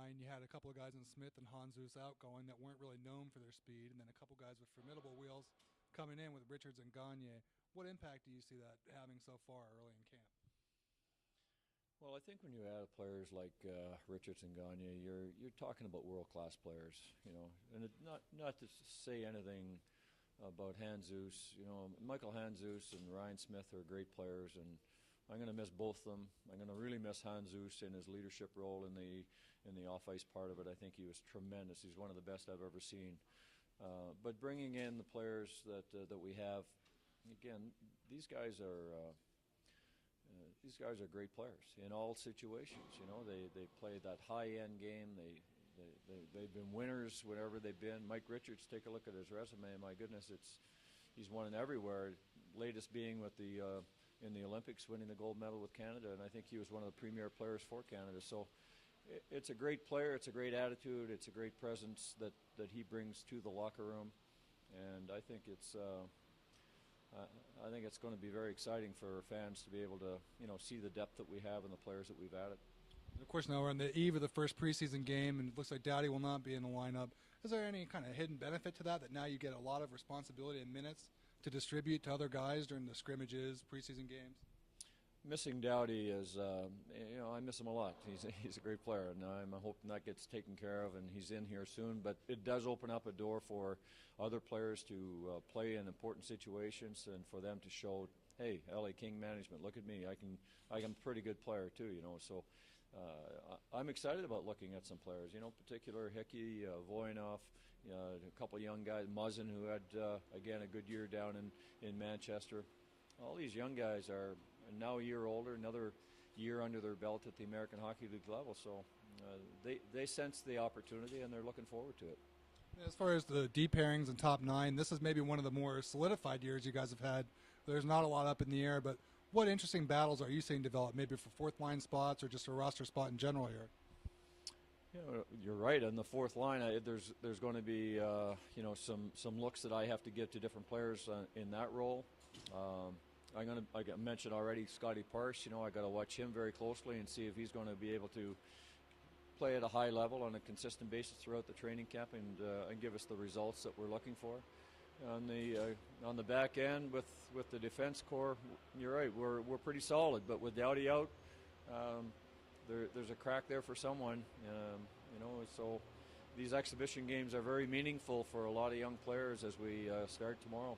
line, you had a couple of guys in Smith and Jesus outgoing that weren't really known for their speed, and then a couple guys with formidable wheels coming in with Richards and Gagne. What impact do you see that having so far early in camp? Well, I think when you add players like Richards and Gagne, you're talking about world-class players, and not to say anything about Jesus. Michael Jesus and Ryan Smith are great players, and I'm going to miss both of them. I'm going to really miss Jesus in his leadership role in the off-ice part of it. I think he was tremendous. He's one of the best I've ever seen. But bringing in the players that we have, again, these guys are great players in all situations. They play that high-end game. They've been winners whenever they've been. Mike Richards, take a look at his resume. My goodness, he's won everywhere. Latest being with in the Olympics, winning the gold medal with Canada, and I think he was one of the premier players for Canada. So it's a great player. It's a great attitude. It's a great presence that he brings to the locker room, and I think it's going to be very exciting for fans to be able to see the depth that we have and the players that we've added. Of course, now we're on the eve of the first preseason game, and it looks like Doughty will not be in the lineup. Is there any kind of hidden benefit to that now you get a lot of responsibility and minutes to distribute to other guys during the scrimmages, preseason games? Missing Doughty is, I miss him a lot. He's a great player, and I'm hoping that gets taken care of, and he's in here soon. But it does open up a door for other players to play in important situations, and for them to show, hey, LA King management, look at me. I'm a pretty good player too, So I'm excited about looking at some players. Particular Hickey, Voinov, a couple of young guys, Muzzin, who had again a good year down in Manchester. All these young guys are now a year older, another year under their belt at the American Hockey League level. So they sense the opportunity, and they're looking forward to it. As far as the D pairings and top nine, this is maybe one of the more solidified years you guys have had. There's not a lot up in the air, but what interesting battles are you seeing develop, maybe for fourth line spots or just a roster spot in general here? You're right. On the fourth line, there's going to be some looks that I have to give to different players in that role. I mentioned already Scotty Parse. I got to watch him very closely and see if he's going to be able to play at a high level on a consistent basis throughout the training camp and give us the results that we're looking for. On the back end with the defense core, you're right. We're pretty solid, but with Doughty out, there's a crack there for someone. So these exhibition games are very meaningful for a lot of young players as we start tomorrow.